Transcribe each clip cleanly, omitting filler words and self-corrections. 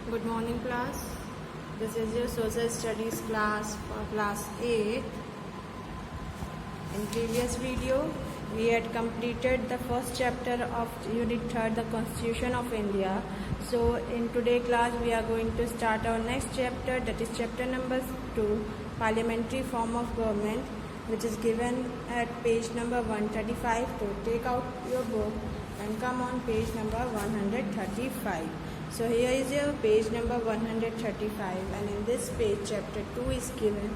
Good morning class. This is your social studies class for class 8. In previous video we had completed the first chapter of unit 3, the Constitution of India. So in today class we are going to start our next chapter, that is chapter number 2, Parliamentary Form of Government, which is given at page number 135. So take out your book and come on page number 135. So here is your page number 135, and in this page chapter 2 is given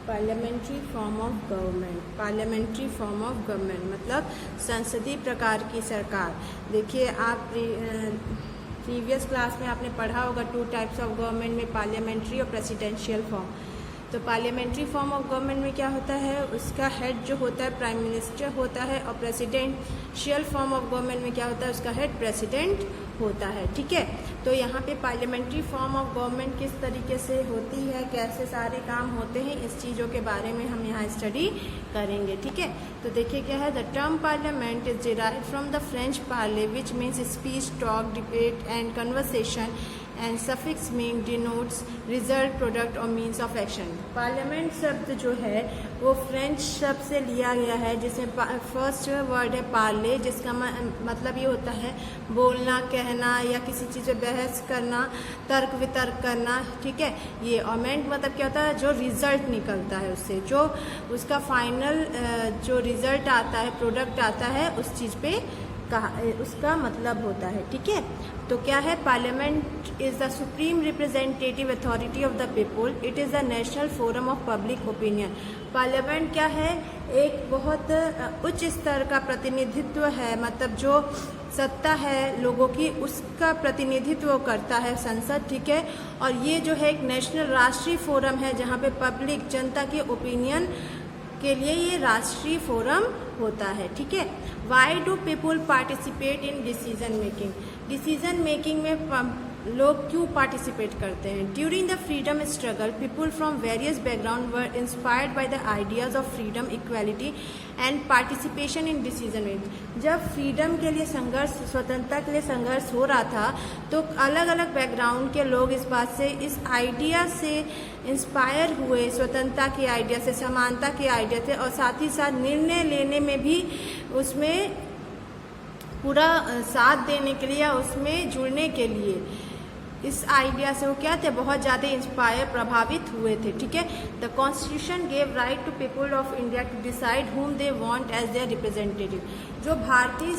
parliamentary form of government. Parliamentary form of government मतलब संसदीय प्रकार की सरकार। देखिए आप previous class में आपने पढ़ा होगा 2 टाइप्स ऑफ गवर्नमेंट में, पार्लियामेंट्री और प्रेसिडेंशियल फॉर्म। तो पार्लियामेंट्री फॉर्म ऑफ गवर्नमेंट में क्या होता है, उसका हेड जो होता है प्राइम मिनिस्टर होता है, और प्रेसिडेंशियल फॉर्म ऑफ गवर्नमेंट में क्या होता है, उसका हेड प्रेसिडेंट होता है। ठीक है, तो यहाँ पे पार्लियामेंट्री फॉर्म ऑफ गवर्नमेंट किस तरीके से होती है, कैसे सारे काम होते हैं, इस चीज़ों के बारे में हम यहाँ स्टडी करेंगे। ठीक है, तो देखिए क्या है, the term parliament is derived from the French Parle which means speech, talk, debate and conversation, and suffix mean denotes result, product और मीन्स ऑफ एक्शन। पार्लियामेंट शब्द जो है वो फ्रेंच शब्द से लिया गया है, जिसमें फर्स्ट वर्ड है पार्ले, जिसका मतलब ये होता है बोलना, कहना या किसी चीज़ पे बहस करना, तर्क वितर्क करना। ठीक है, ये ऑमेंट मतलब क्या होता है, जो रिजल्ट निकलता है उससे, जो उसका फाइनल जो रिजल्ट आता है, प्रोडक्ट आता है, उस चीज़ पे उसका मतलब होता है। ठीक है, तो क्या है, parliament is the supreme representative authority of the people, it is the national forum of public opinion. Parliament क्या है, एक बहुत उच्च स्तर का प्रतिनिधित्व है, मतलब जो सत्ता है लोगों की उसका प्रतिनिधित्व करता है संसद। ठीक है, और ये जो है एक नेशनल राष्ट्रीय फोरम है, जहाँ पे पब्लिक जनता के ओपिनियन के लिए ये राष्ट्रीय फोरम होता है। ठीक है, why do people participate in decision making, decision making में लोग क्यों पार्टिसिपेट करते हैं। During the freedom struggle people from various background were inspired by the ideas of freedom, equality and participation in decision making. जब freedom के लिए संघर्ष, स्वतंत्रता के लिए संघर्ष हो रहा था, तो अलग अलग बैकग्राउंड के लोग इस बात से, इस आइडिया से इंस्पायर हुए, स्वतंत्रता के आइडिया से, समानता के आइडिया से, और साथ ही साथ निर्णय लेने में भी उसमें पूरा साथ देने के लिए या उसमें जुड़ने के लिए इस आइडिया से वो क्या थे, बहुत ज़्यादा इंस्पायर, प्रभावित हुए थे। ठीक है, the constitution gave right to people of India to decide whom they want as their representative। जो भारतीय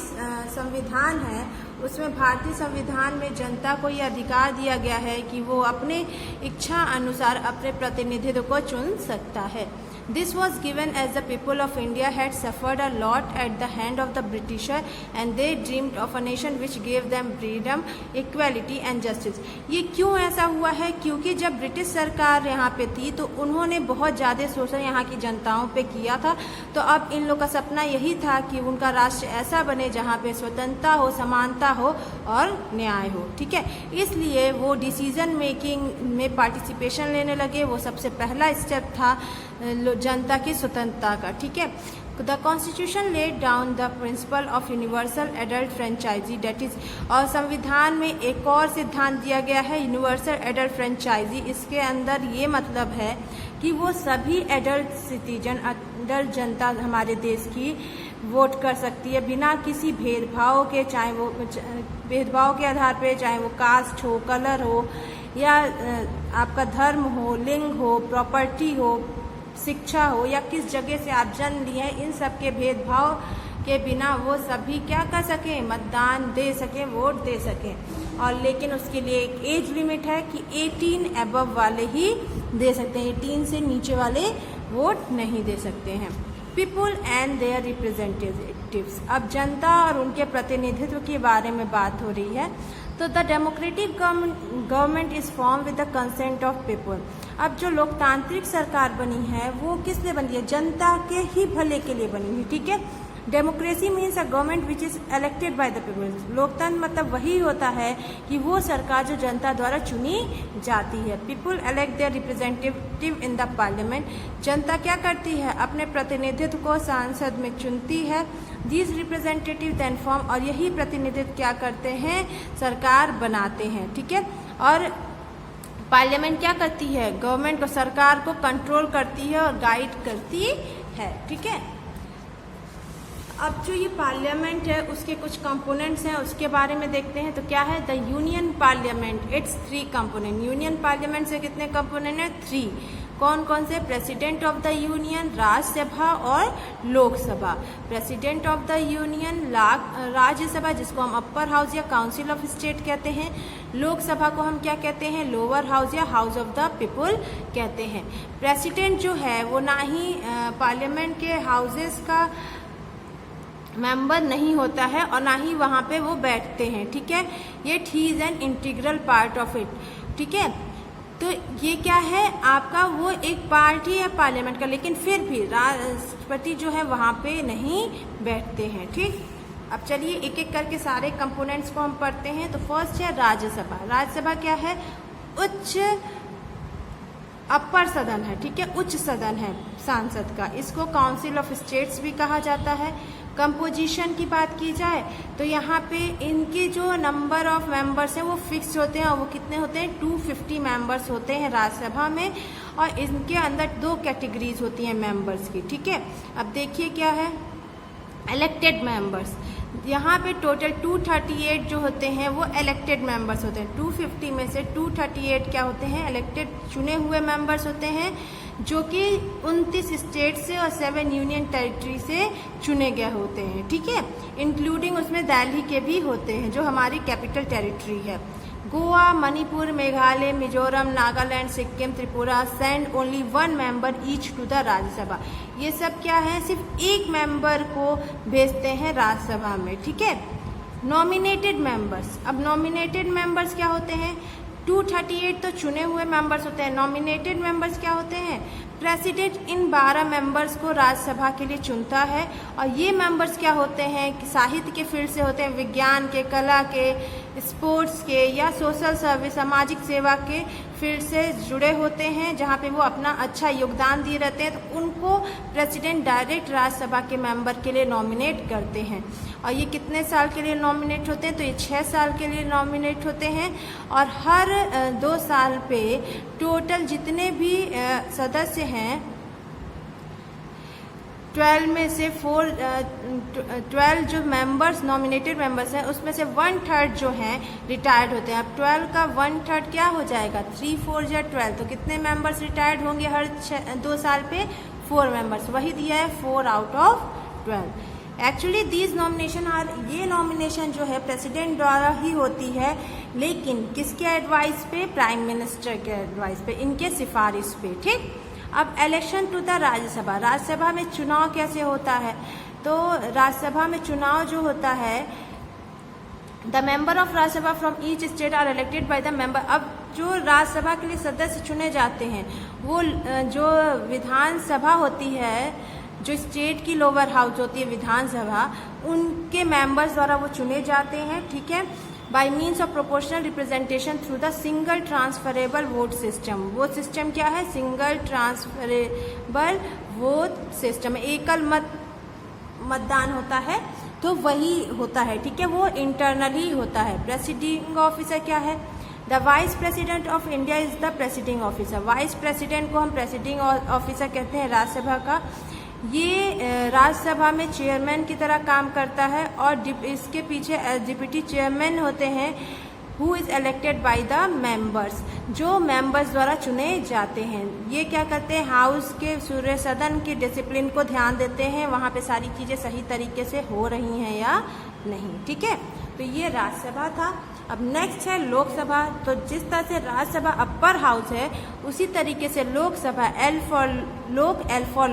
संविधान है उसमें भारतीय संविधान में जनता को ये अधिकार दिया गया है कि वो अपने इच्छा अनुसार अपने प्रतिनिधित्व को चुन सकता है। This was given as the people of India had suffered a lot at the hand of the Britisher and they dreamed of a nation which gave them freedom, equality and justice। ये क्यों ऐसा हुआ है, क्योंकि जब British सरकार यहाँ पे थी तो उन्होंने बहुत ज़्यादा शोषण यहाँ की जनताओं पे किया था। तो अब इन लोग का सपना यही था कि उनका राष्ट्र ऐसा बने जहाँ पे स्वतंत्रता हो, समानता हो और न्याय हो। ठीक है, इसलिए वो डिसीजन मेकिंग में पार्टिसिपेशन लेने लगे। वो सबसे पहला स्टेप था जनता की स्वतंत्रता का। ठीक है, the constitution laid down the principle of universal adult franchise, that is, और संविधान में एक और सिद्धांत दिया गया है यूनिवर्सल एडल्ट फ्रेंचाइजी। इसके अंदर ये मतलब है कि वो सभी एडल्ट सिटीजन, एडल्ट जनता हमारे देश की वोट कर सकती है बिना किसी भेदभाव के, चाहे वो भेदभाव के आधार पे, चाहे वो कास्ट हो, कलर हो, या आपका धर्म हो, लिंग हो, प्रॉपर्टी हो, शिक्षा हो, या किस जगह से आप जन्म लिए हैं, इन सब के भेदभाव के बिना वो सभी क्या कर सकें, मतदान दे सकें, वोट दे सकें। और लेकिन उसके लिए एक एज लिमिट है कि 18 अबव वाले ही दे सकते हैं, 18 से नीचे वाले वोट नहीं दे सकते हैं। पीपुल एंड देयर रिप्रेजेंटेटिव्स, अब जनता और उनके प्रतिनिधित्व के बारे में बात हो रही है। तो the democratic government is form with the consent of people. अब जो लोकतांत्रिक सरकार बनी है वो किस लिए बनी है, जनता के ही भले के लिए बनी है। ठीक है, democracy means a government which is elected by the people. लोकतंत्र मतलब वही होता है कि वो सरकार जो जनता द्वारा चुनी जाती है। People elect their representative in the parliament. जनता क्या करती है, अपने प्रतिनिधित्व को संसद में चुनती है। दीज रिप्रेजेंटेटिव देन फॉर्म, और यही प्रतिनिधित्व क्या करते हैं, सरकार बनाते हैं। ठीक है, और पार्लियामेंट क्या करती है? गवर्नमेंट को, सरकार को कंट्रोल करती है और गाइड करती है, ठीक है। अब जो ये पार्लियामेंट है उसके कुछ कंपोनेंट्स हैं, उसके बारे में देखते हैं। तो क्या है? The union parliament, it's 3 component. Union parliament से कितने कंपोनेंट हैं? 3। कौन कौन से? President of the union, Rajya Sabha और Lok Sabha. President of the union Rajya Sabha, जिसको हम अपर हाउस या काउंसिल ऑफ स्टेट कहते हैं। लोकसभा को हम क्या कहते हैं? लोअर हाउस या हाउस ऑफ द पीपुल कहते हैं। प्रेसिडेंट जो है वो ना ही पार्लियामेंट के हाउसेस का मेंबर नहीं होता है और ना ही वहाँ पे वो बैठते हैं, ठीक है। ये he is an integral part of it, ठीक है। तो ये क्या है आपका? वो एक पार्ट ही है पार्लियामेंट का, लेकिन फिर भी राष्ट्रपति जो है वहाँ पे नहीं बैठते हैं, ठीक। अब चलिए एक एक करके सारे कंपोनेंट्स को हम पढ़ते हैं। तो फर्स्ट है राज्यसभा। राज्यसभा क्या है? उच्च अपर सदन है, ठीक है, उच्च सदन है सांसद का। इसको काउंसिल ऑफ स्टेट्स भी कहा जाता है। कंपोजिशन की बात की जाए तो यहाँ पे इनके जो नंबर ऑफ मेंबर्स हैं वो फिक्स होते हैं, और वो कितने होते हैं? 250 मेंबर्स होते हैं राज्यसभा में, और इनके अंदर 2 कैटेगरीज होती हैं मेंबर्स की, ठीक है। अब देखिए क्या है? Elected members. यहाँ पे टोटल 238 जो होते हैं वो इलेक्टेड मेंबर्स होते हैं। 250 में से 238 क्या होते हैं? इलेक्टेड, चुने हुए मेंबर्स होते हैं, जो कि 29 स्टेट से और 7 यूनियन टेरिटरी से चुने गए होते हैं, ठीक है। इंक्लूडिंग उसमें दिल्ली के भी होते हैं, जो हमारी कैपिटल टेरिटरी है। Goa, Manipur, Meghalaya, Mizoram, Nagaland, Sikkim, Tripura send only 1 member each to the Rajya Sabha. ये सब क्या है? सिर्फ 1 मेंबर को भेजते हैं राज्यसभा में, ठीक है। Nominated members. अब नॉमिनेटेड मेंबर्स क्या होते हैं? 238 तो चुने हुए मेंबर्स होते हैं। नॉमिनेटेड मेंबर्स क्या होते हैं? प्रेसिडेंट इन 12 मेंबर्स को राज्यसभा के लिए चुनता है, और ये मेंबर्स क्या होते हैं कि साहित्य के फील्ड से होते हैं, विज्ञान के, कला के, स्पोर्ट्स के या सोशल सर्विस, सामाजिक सेवा के फील्ड से जुड़े होते हैं, जहाँ पे वो अपना अच्छा योगदान दिए रहते हैं। तो उनको प्रेसिडेंट डायरेक्ट राज्यसभा के मेंबर के लिए नॉमिनेट करते हैं। और ये कितने साल के लिए नॉमिनेट होते हैं? तो ये 6 साल के लिए नॉमिनेट होते हैं, और हर 2 साल पे टोटल जितने भी सदस्य हैं 12 में से 12 जो मेंबर्स नॉमिनेटेड मेंबर्स हैं उसमें से 1/3 जो हैं रिटायर्ड होते हैं। अब 12 का 1/3 क्या हो जाएगा? 3 4 या 12, तो कितने मेंबर्स रिटायर्ड होंगे हर 2 साल पे? 4 मेंबर्स। वही दिया है 4 out of 12। Actually these nomination are, ये नॉमिनेशन जो है प्रेसिडेंट द्वारा ही होती है, लेकिन किसके एडवाइस पे? प्राइम मिनिस्टर के एडवाइस पे, इनके सिफारिश पे, ठीक। अब election to the Rajya Sabha. Rajya Sabha में चुनाव कैसे होता है? तो राज्यसभा में चुनाव जो होता है, the member of Rajya Sabha from each state are elected by the member. अब जो राज्यसभा के लिए सदस्य चुने जाते हैं वो जो विधानसभा होती है, जो स्टेट की लोअर हाउस होती है विधानसभा, उनके मेंबर्स द्वारा वो चुने जाते हैं, ठीक है, bye means of proportional representation through the single transferable vote system. वो सिस्टम क्या है? Single transferable vote system. एकल मतदान होता है, तो वही होता है, ठीक है, वो इंटरनली होता है। प्रेसिडिंग ऑफिसर क्या है? The vice president of India is the presiding officer. Vice president को हम प्रेसिडिंग ऑफिसर कहते हैं राज्यसभा का। ये राज्यसभा में चेयरमैन की तरह काम करता है, और इसके पीछे डिप्टी चेयरमैन होते हैं, who is elected by the members, जो मेंबर्स द्वारा चुने जाते हैं। ये क्या करते हैं? हाउस के सूर्य सदन के डिसिप्लिन को ध्यान देते हैं, वहाँ पे सारी चीज़ें सही तरीके से हो रही हैं या नहीं, ठीक है। तो ये राज्यसभा था। अब नेक्स्ट है लोकसभा। तो जिस तरह से राज्यसभा अपर हाउस है, उसी तरीके से लोकसभा L फॉर लोक, L फॉर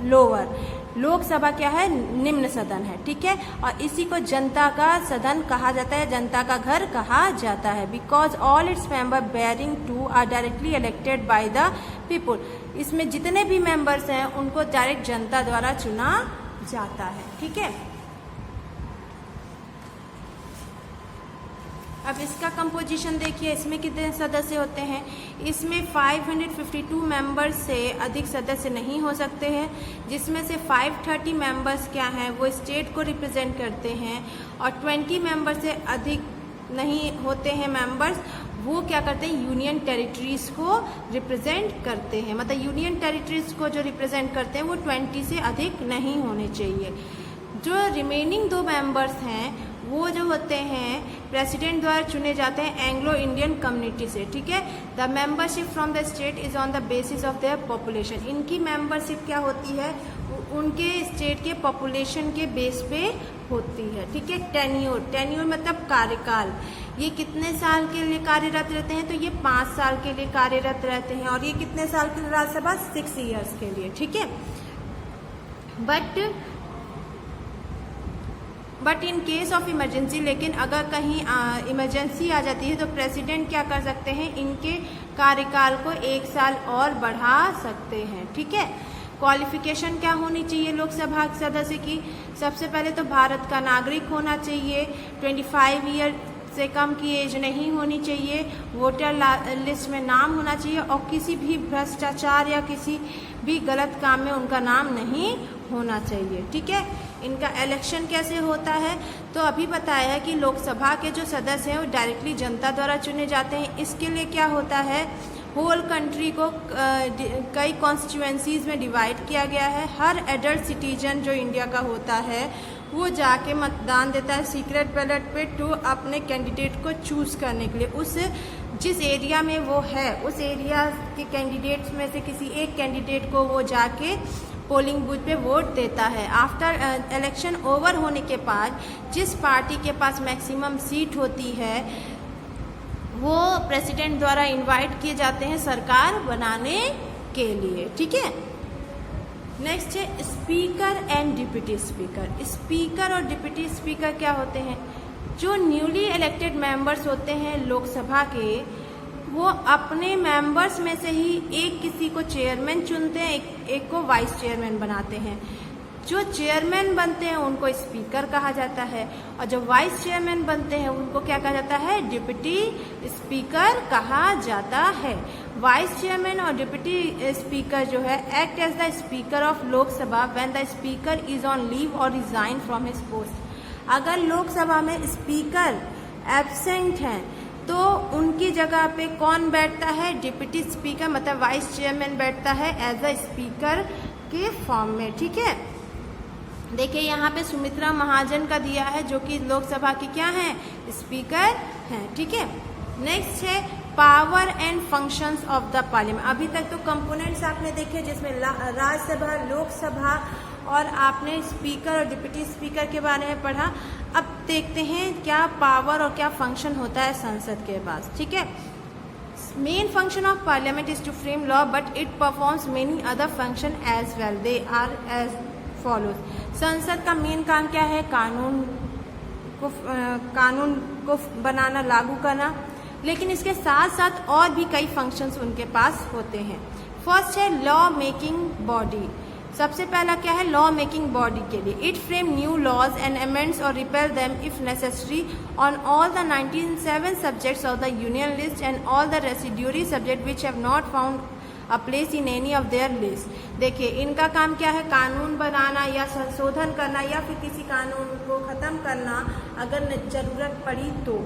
लोअर। लोकसभा क्या है? निम्न सदन है, ठीक है, और इसी को जनता का सदन कहा जाता है, जनता का घर कहा जाता है, because all its member bearing to are directly elected by the people. इसमें जितने भी मेंबर्स हैं उनको डायरेक्ट जनता द्वारा चुना जाता है, ठीक है। अब इसका कंपोजिशन देखिए, इसमें कितने सदस्य होते हैं? इसमें 552 मेंबर्स से अधिक सदस्य नहीं हो सकते हैं, जिसमें से 530 मेंबर्स क्या हैं? वो स्टेट को रिप्रेजेंट करते हैं, और 20 मेंबर से अधिक नहीं होते हैं मेंबर्स, वो क्या करते हैं, यूनियन टेरिटरीज को रिप्रेजेंट करते हैं। मतलब यूनियन टेरिटरीज को जो रिप्रेजेंट करते हैं वो 20 से अधिक नहीं होने चाहिए। जो रिमेनिंग 2 मेंबर्स हैं वो जो होते हैं प्रेसिडेंट द्वारा चुने जाते हैं एंग्लो इंडियन कम्युनिटी से, ठीक है। The membership from the state is on the basis of their population. इनकी मेंबरशिप क्या होती है, उनके स्टेट के पॉपुलेशन के बेस पे होती है, ठीक है। टेन्योर मतलब कार्यकाल, ये कितने साल के लिए कार्यरत रहते हैं, तो ये 5 साल के लिए कार्यरत रहते हैं। और ये कितने साल के लिए राज्यसभा, 6 ईयर्स के लिए, ठीक है। But in case of emergency, लेकिन अगर कहीं इमरजेंसी आ जाती है तो प्रेसिडेंट क्या कर सकते हैं, इनके कार्यकाल को 1 साल और बढ़ा सकते हैं, ठीक है। क्वालिफिकेशन क्या होनी चाहिए लोकसभा सदस्य की, सबसे पहले तो भारत का नागरिक होना चाहिए, 25 ईयर से कम की एज नहीं होनी चाहिए, वोटर लिस्ट में नाम होना चाहिए और किसी भी भ्रष्टाचार या किसी भी गलत काम में उनका नाम नहीं होना चाहिए, ठीक है। इनका इलेक्शन कैसे होता है, तो अभी बताया है कि लोकसभा के जो सदस्य हैं वो डायरेक्टली जनता द्वारा चुने जाते हैं। इसके लिए क्या होता है, होल कंट्री को कई कॉन्स्टिट्यूएंसीज में डिवाइड किया गया है। हर एडल्ट सिटीजन जो इंडिया का होता है वो जाके मतदान देता है सीक्रेट बैलेट पे टू अपने कैंडिडेट को चूज करने के लिए। उस जिस एरिया में वो है उस एरिया के कैंडिडेट्स में से किसी एक कैंडिडेट को वो जाके पोलिंग बूथ पे वोट देता है। आफ्टर इलेक्शन ओवर होने के बाद जिस पार्टी के पास मैक्सिमम सीट होती है वो प्रेसिडेंट द्वारा इनवाइट किए जाते हैं सरकार बनाने के लिए, ठीक है। नेक्स्ट है speaker and deputy speaker. Speaker और डिप्टी स्पीकर क्या होते हैं, जो न्यूली इलेक्टेड मेंबर्स होते हैं लोकसभा के, वो अपने मेंबर्स में से ही एक किसी को चेयरमैन चुनते हैं, एक को वाइस चेयरमैन बनाते हैं। जो चेयरमैन बनते हैं उनको स्पीकर कहा जाता है और जो वाइस चेयरमैन बनते हैं उनको क्या कहा जाता है, डिप्टी स्पीकर कहा जाता है। वाइस चेयरमैन और डिप्टी स्पीकर जो है act as the speaker of Lok Sabha when the speaker is on leave और रिजाइन फ्रॉम हिज पोस्ट। अगर लोकसभा में स्पीकर एब्सेंट हैं तो उनकी जगह पे कौन बैठता है, डिप्टी स्पीकर मतलब वाइस चेयरमैन बैठता है एज अ स्पीकर के फॉर्म में, ठीक है। देखिए यहाँ पे सुमित्रा महाजन का दिया है जो कि लोकसभा की क्या है, स्पीकर हैं, ठीक है। नेक्स्ट है power and functions of the parliament. अभी तक तो कंपोनेंट्स आपने देखे जिसमें राज्यसभा, लोकसभा और आपने स्पीकर और डिप्टी स्पीकर के बारे में पढ़ा। अब देखते हैं क्या पावर और क्या फंक्शन होता है संसद के पास, ठीक है। Main function of parliament is to frame law but it performs many other function as well. They are as follows. संसद का मेन काम क्या है, कानून को बनाना, लागू करना, लेकिन इसके साथ साथ और भी कई फंक्शंस उनके पास होते हैं। फर्स्ट है लॉ मेकिंग बॉडी। सबसे पहला क्या है, लॉ मेकिंग बॉडी के लिए it frame new laws and amends or repeal them if necessary on all the 97 subjects of the union list and all the residuary subject which have not found a place in any of their list. देखिए इनका काम क्या है, कानून बनाना या संशोधन करना या फिर किसी कानून को ख़त्म करना अगर ज़रूरत पड़ी तो।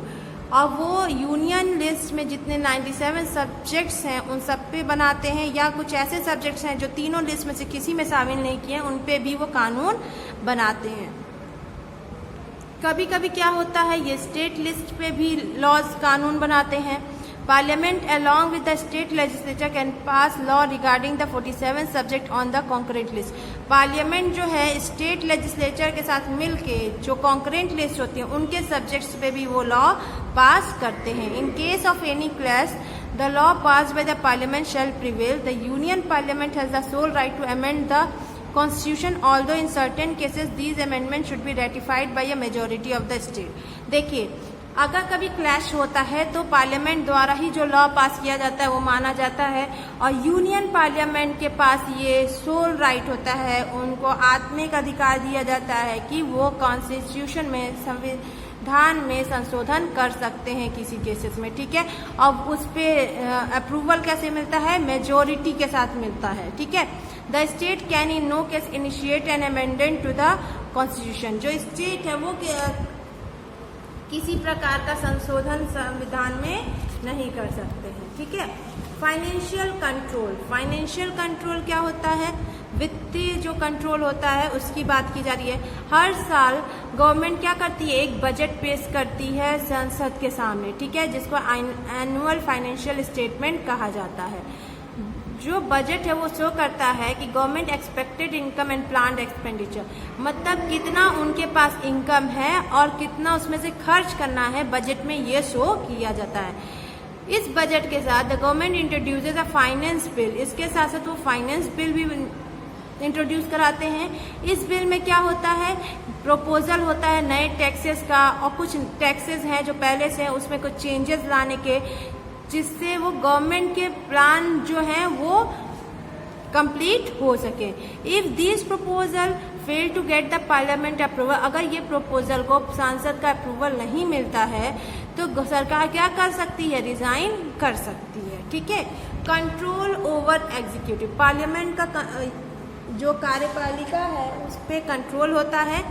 और वो यूनियन लिस्ट में जितने 97 सब्जेक्ट्स हैं उन सब पे बनाते हैं, या कुछ ऐसे सब्जेक्ट्स हैं जो तीनों लिस्ट में से किसी में शामिल नहीं किए हैं उन पे भी वो कानून बनाते हैं। कभी कभी क्या होता है, ये स्टेट लिस्ट पे भी लॉज कानून बनाते हैं। Parliament along with the state legislature can pass law regarding the 47 subject on the concurrent list। Parliament जो है स्टेट लेजिस्लेचर के साथ मिलके जो कॉन्करेंट लिस्ट होती है उनके सब्जेक्ट्स पे भी वो लॉ पास करते हैं। In case of any class the law pass by the parliament shall prevail. The union parliament has the sole right to amend the Constitution, although in certain cases these amendments should be ratified by a majority of the state। देखिए अगर कभी clash होता है तो parliament द्वारा ही जो law पास किया जाता है वो माना जाता है, और यूनियन पार्लियामेंट के पास ये सोल राइट होता है, उनको आत्मिक अधिकार दिया जाता है कि वो कॉन्स्टिट्यूशन में, संविधान में संशोधन कर सकते हैं किसी केसेस में, ठीक है। अब उस पर अप्रूवल कैसे मिलता है, मेजोरिटी के साथ मिलता है, ठीक है। The state can in no case initiate an amendment to the constitution. जो स्टेट है वो किसी प्रकार का संशोधन संविधान में नहीं कर सकते हैं। ठीक है। फाइनेंशियल कंट्रोल, फाइनेंशियल कंट्रोल क्या होता है? वित्तीय जो कंट्रोल होता है उसकी बात की जा रही है। हर साल गवर्नमेंट क्या करती है? एक बजट पेश करती है संसद के सामने, ठीक है, जिसको एनुअल फाइनेंशियल स्टेटमेंट कहा जाता है। जो बजट है वो शो करता है कि government expected income and planned expenditure, मतलब कितना उनके पास इनकम है और कितना उसमें से खर्च करना है, बजट में ये शो किया जाता है। इस बजट के साथ the government introduces a finance bill, इसके साथ साथ वो फाइनेंस बिल भी इंट्रोड्यूस कराते हैं। इस बिल में क्या होता है? प्रपोजल होता है नए टैक्सेस का, और कुछ टैक्सेस हैं जो पहले से हैं उसमें कुछ चेंजेस लाने के, जिससे वो गवर्नमेंट के प्लान जो हैं वो कंप्लीट हो सके। If this proposal fail to get the parliament approval, अगर ये प्रपोजल को सांसद का अप्रूवल नहीं मिलता है तो सरकार क्या कर सकती है? रिजाइन कर सकती है। ठीक है। कंट्रोल ओवर एग्जीक्यूटिव, पार्लियामेंट का जो कार्यपालिका है उस पर कंट्रोल होता है।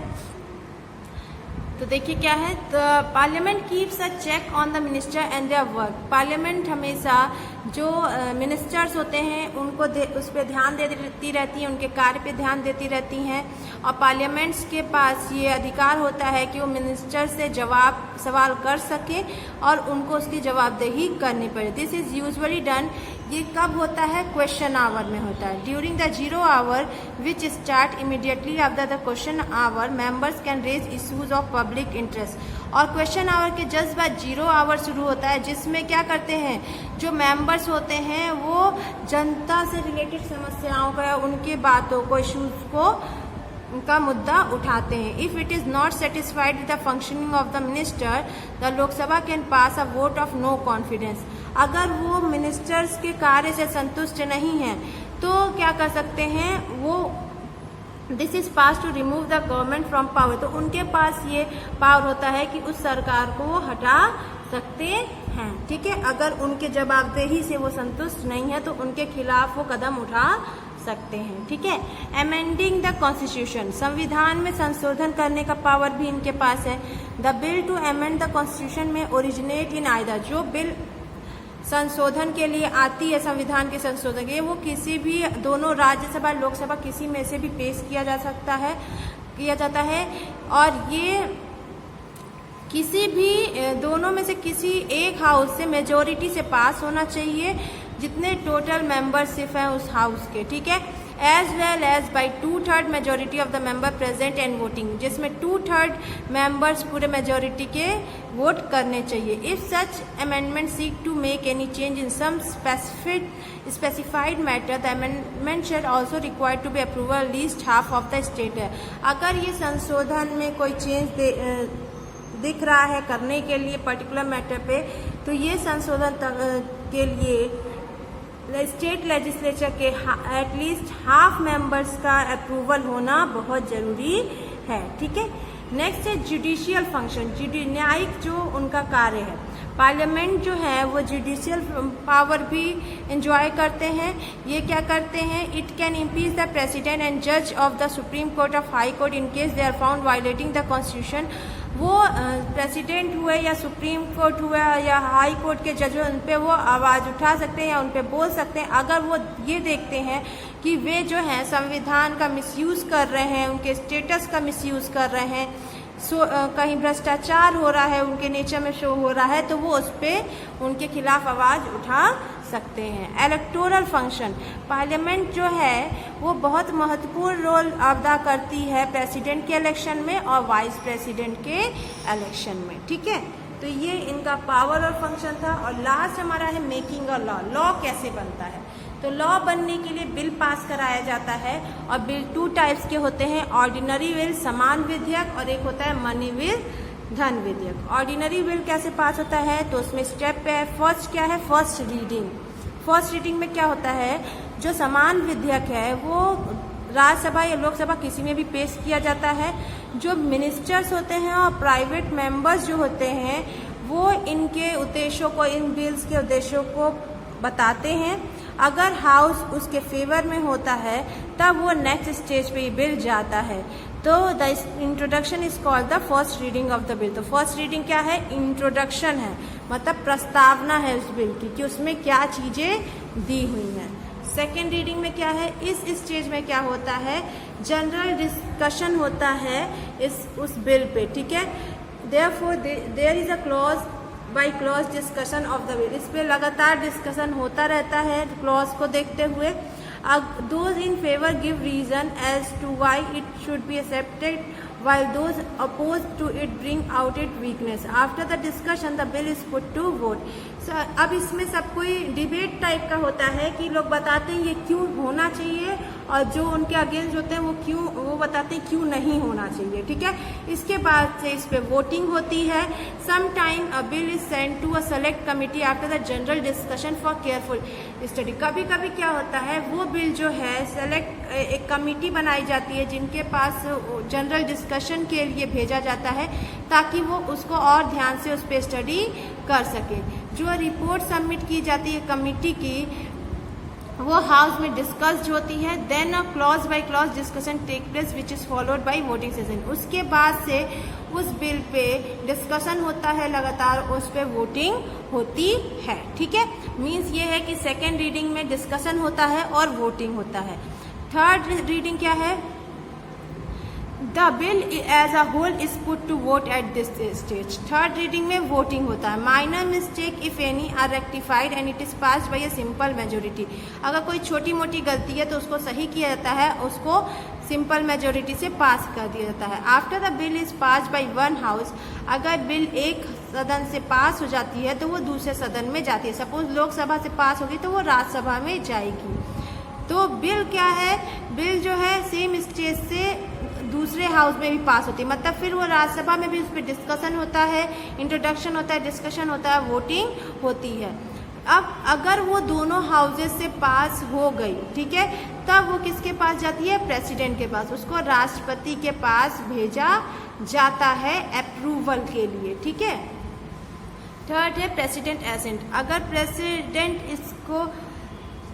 तो देखिए क्या है, तो parliament keeps a check on the minister and their work, parliament हमेशा जो मिनिस्टर्स होते हैं उनको उस पर ध्यान देती रहती है, उनके कार्य पे ध्यान देती रहती हैं, और पार्लियामेंट्स के पास ये अधिकार होता है कि वो मिनिस्टर से सवाल कर सके और उनको उसकी जवाबदेही करनी पड़े। दिस इज यूजुअली डन, ये कब होता है? क्वेश्चन आवर में होता है। During the 0 hour which start immediately after the question hour, members can raise issues of public interest, और क्वेश्चन आवर के जस्ट बाद 0 आवर शुरू होता है, जिसमें क्या करते हैं? जो मेंबर्स होते हैं वो जनता से रिलेटेड समस्याओं का, उनकी बातों को, इश्यूज को, उनका मुद्दा उठाते हैं। If it is not satisfied with the functioning of the minister, the Lok Sabha can pass a vote of no confidence, अगर वो मिनिस्टर्स के कार्य से संतुष्ट नहीं है तो क्या कर सकते हैं? वो this is pass to remove the government from power, तो उनके पास ये पावर होता है कि उस सरकार को वो हटा सकते हैं। ठीक है। अगर उनके जवाबदेही से वो संतुष्ट नहीं है तो उनके खिलाफ वो कदम उठा सकते हैं। ठीक है। अमेंडिंग द कॉन्स्टिट्यूशन, संविधान में संशोधन करने का पावर भी इनके पास है। The bill to amend the constitution में ओरिजिनेट इन आइदर, जो बिल संशोधन के लिए आती है, संविधान के संशोधन के लिए, वो किसी भी दोनों राज्यसभा लोकसभा किसी में से भी पेश किया जाता है, और ये किसी भी दोनों में से किसी एक हाउस से मेजोरिटी से पास होना चाहिए, जितने टोटल मेंबरशिप हैं उस हाउस के। ठीक है। As well as by 2/3 majority of the member present and voting, जिसमें 2/3 मेंबर्स पूरे मेजोरिटी के वोट करने चाहिए। If such amendment seek to make any change in some specified matter, the amendment shall also required to be approval least half of the state. अगर ये संशोधन में कोई चेंज दिख रहा है करने के लिए पर्टिकुलर मैटर पे, तो ये संशोधन के लिए स्टेट लेजिस्लेचर के एटलीस्ट हाफ मेंबर्स का अप्रूवल होना बहुत जरूरी है। ठीक है। नेक्स्ट है जुडिशियल फंक्शन, न्यायिक जो उनका कार्य है। पार्लियामेंट जो है वो जुडिशियल पावर भी एंजॉय करते हैं। ये क्या करते हैं? It can impeach the president and जज of the supreme court of high court in case they are found violating the constitution. वो प्रेसिडेंट हुए या सुप्रीम कोर्ट हुआ या हाई कोर्ट के जज, उन पे वो आवाज़ उठा सकते हैं या उन पे बोल सकते हैं, अगर वो ये देखते हैं कि वे जो हैं संविधान का मिसयूज़ कर रहे हैं, उनके स्टेटस का मिसयूज़ कर रहे हैं, कहीं भ्रष्टाचार हो रहा है, उनके नेचर में शो हो रहा है, तो वो उस पर उनके खिलाफ आवाज़ उठा सकते हैं। इलेक्टोरल फंक्शन, पार्लियामेंट जो है वो बहुत महत्वपूर्ण रोल अदा करती है प्रेसिडेंट के इलेक्शन में और वाइस प्रेसिडेंट के इलेक्शन में। ठीक है। तो ये इनका पावर और फंक्शन था। और लास्ट हमारा है मेकिंग अ लॉ, लॉ कैसे बनता है। तो लॉ बनने के लिए बिल पास कराया जाता है, और बिल 2 टाइप्स के होते हैं, ऑर्डिनरी बिल समान विधेयक, और एक होता है मनी बिल धन विधेयक। ऑर्डिनरी बिल कैसे पास होता है? तो उसमें स्टेप पे है, फर्स्ट क्या है? First reading. फर्स्ट रीडिंग में क्या होता है? जो समान विधेयक है वो राज्यसभा या लोकसभा किसी में भी पेश किया जाता है। जो मिनिस्टर्स होते हैं और प्राइवेट मेंबर्स जो होते हैं वो इनके उद्देश्यों को, इन बिल्स के उद्देश्यों को बताते हैं। अगर हाउस उसके फेवर में होता है तब वो नेक्स्ट स्टेज पे बिल जाता है। तो the introduction is called the first reading of the bill. तो फर्स्ट रीडिंग क्या है? इंट्रोडक्शन है, मतलब प्रस्तावना है उस बिल की कि उसमें क्या चीजें दी हुई हैं। सेकेंड रीडिंग में क्या है? इस स्टेज में क्या होता है? जनरल डिस्कशन होता है उस बिल पे, ठीक है। Therefore there is a clause by clause discussion of the bill. इस पे लगातार डिस्कशन होता रहता है क्लॉज को देखते हुए। Those in favor give reason as to why it should be accepted, while those opposed to it bring out its weakness. After the discussion, the bill is put to vote. So, अब इसमें सब कोई debate type का होता है कि लोग बताते हैं ये क्यों होना चाहिए, और जो उनके अगेंस्ट होते हैं वो बताते हैं क्यों नहीं होना चाहिए, ठीक है। इसके बाद से इस पे वोटिंग होती है। Some time a bill is send to a select committee after the general discussion for careful study. कभी कभी क्या होता है, वो बिल जो है सेलेक्ट एक कमिटी बनाई जाती है जिनके पास जनरल डिस्कशन के लिए भेजा जाता है ताकि वो उसको और ध्यान से उस पर स्टडी कर सके। जो रिपोर्ट सबमिट की जाती है कमिटी की वो हाउस में डिस्कस्ड होती है। Then a clause by clause discussion take place which is followed by voting session. उसके बाद से उस बिल पे डिस्कशन होता है लगातार, उस पे वोटिंग होती है, ठीक है। मीन्स ये है कि सेकेंड रीडिंग में डिस्कशन होता है और वोटिंग होता है। थर्ड रीडिंग क्या है? The bill as a whole is put to vote at this stage. Third reading में वोटिंग होता है। Minor mistake if any are rectified and it is passed by a simple majority. अगर कोई छोटी मोटी गलती है तो उसको सही किया जाता है, उसको सिंपल मेजोरिटी से पास कर दिया जाता है। After the bill is passed by one house, अगर बिल एक सदन से पास हो जाती है तो वो दूसरे सदन में जाती है। सपोज लोकसभा से पास होगी तो वो राज्यसभा में जाएगी। तो बिल क्या है? बिल जो है सेम स्टेज से दूसरे हाउस में भी पास होती है, मतलब फिर वो राज्यसभा में भी उस पर डिस्कशन होता है, इंट्रोडक्शन होता है, डिस्कशन होता है, वोटिंग होती है। अब अगर वो दोनों हाउसेस से पास हो गई, ठीक है, तब वो किसके पास जाती है? प्रेसिडेंट के पास। उसको राष्ट्रपति के पास भेजा जाता है अप्रूवल के लिए, ठीक है। थर्ड है प्रेसिडेंट एसेंट। अगर प्रेसिडेंट इसको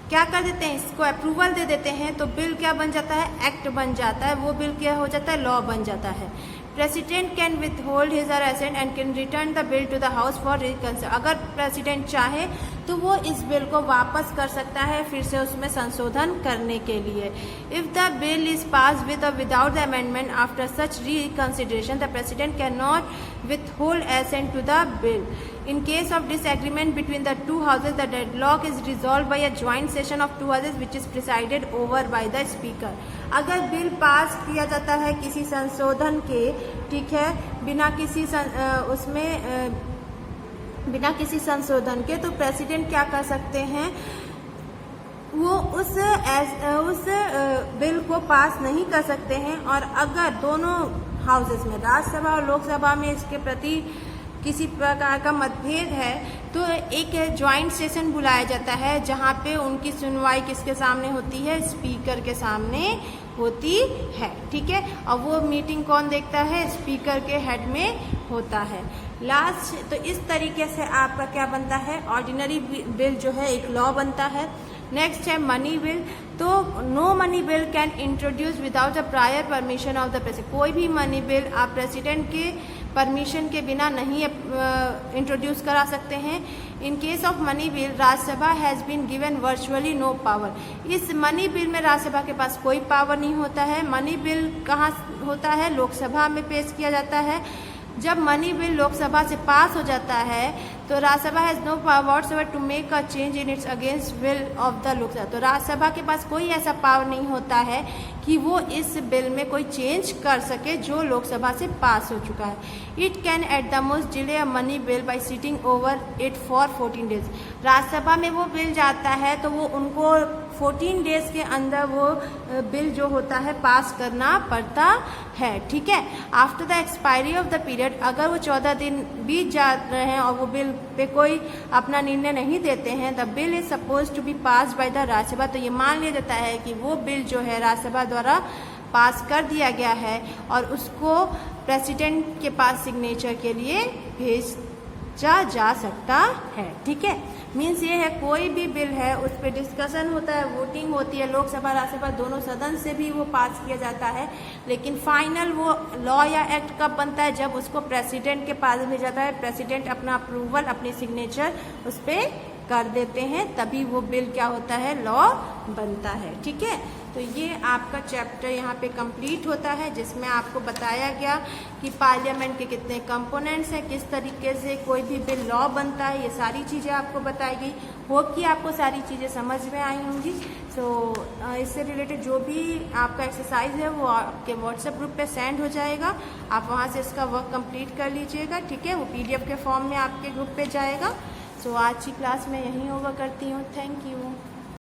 क्या कर देते हैं, इसको अप्रूवल दे देते हैं तो बिल क्या बन जाता है? एक्ट बन जाता है। वो बिल क्या हो जाता है? लॉ बन जाता है। President can withhold his or assent and can return the bill to the house for reconsider. अगर प्रेसिडेंट चाहे तो वो इस बिल को वापस कर सकता है फिर से उसमें संशोधन करने के लिए। If the bill is pass with or without the amendment after such reconsideration the president can not withhold assent to the bill. In case of disagreement between the two houses, the deadlock is resolved by a joint session of two houses which is presided over by the speaker. अगर bill pass किया जाता है किसी संशोधन के, ठीक है, बिना किसी संशोधन के, तो प्रेसिडेंट क्या कर सकते हैं? वो उस बिल को पास नहीं कर सकते हैं। और अगर दोनों हाउसेस में, राज्यसभा और लोकसभा में, इसके प्रति किसी प्रकार का मतभेद है तो एक ज्वाइंट सेशन बुलाया जाता है जहां पे उनकी सुनवाई किसके सामने होती है? स्पीकर के सामने होती है, ठीक है। और वो मीटिंग कौन देखता है? स्पीकर के हेड में होता है। लास्ट, तो इस तरीके से आपका क्या बनता है? ऑर्डिनरी बिल जो है एक लॉ बनता है। नेक्स्ट है मनी बिल। तो no money bill can introduce without a prior permission of the president. कोई भी मनी बिल आप प्रेसिडेंट के परमिशन के बिना नहीं इंट्रोड्यूस करा सकते हैं। In case of money bill Rajya Sabha has been given virtually no power. इस मनी बिल में राज्यसभा के पास कोई पावर नहीं होता है। मनी बिल कहाँ होता है? लोकसभा में पेश किया जाता है। जब मनी बिल लोकसभा से पास हो जाता है तो Rajya Sabha has no power whatever to make a change in its against will of the Lok Sabha. तो राज्यसभा के पास कोई ऐसा पावर नहीं होता है कि वो इस बिल में कोई चेंज कर सके जो लोकसभा से पास हो चुका है। It can at the most delay a money bill bye sitting over it for 14 days. Rajya Sabha में वो बिल जाता है तो वो उनको 14 डेज के अंदर वो बिल जो होता है पास करना पड़ता है, ठीक है। After the expiry of the period, अगर वो 14 दिन बीत जा रहे हैं और वो बिल पे कोई अपना निर्णय नहीं देते हैं, the bill is suppose to be pass by the Rajya Sabha. तो ये मान लिया जाता है कि वो बिल जो है राज्यसभा द्वारा पास कर दिया गया है और उसको प्रेसिडेंट के पास सिग्नेचर के लिए भेज जा सकता है। ठीक है, मीन्स ये है कोई भी बिल है उस पर डिस्कशन होता है, वोटिंग होती है, लोकसभा राज्यसभा दोनों सदन से भी वो पास किया जाता है, लेकिन फाइनल वो लॉ या एक्ट कब बनता है, जब उसको प्रेसिडेंट के पास भेजा जाता है, प्रेसिडेंट अपना अप्रूवल अपनी सिग्नेचर उस पर कर देते हैं, तभी वो बिल क्या होता है, लॉ बनता है। ठीक है, तो ये आपका चैप्टर यहाँ पे कंप्लीट होता है, जिसमें आपको बताया गया कि पार्लियामेंट के कितने कंपोनेंट्स हैं, किस तरीके से कोई भी बिल लॉ बनता है, ये सारी चीज़ें आपको बताई गई। होप कि आपको सारी चीज़ें समझ में आई होंगी। इससे रिलेटेड जो भी आपका एक्सरसाइज है वो आपके व्हाट्सएप ग्रुप पे सेंड हो जाएगा, आप वहाँ से इसका वर्क कंप्लीट कर लीजिएगा। ठीक है, वो PDF के फॉर्म में आपके ग्रुप पे जाएगा। आज की क्लास में यहीं ओवर करती हूँ। Thank you.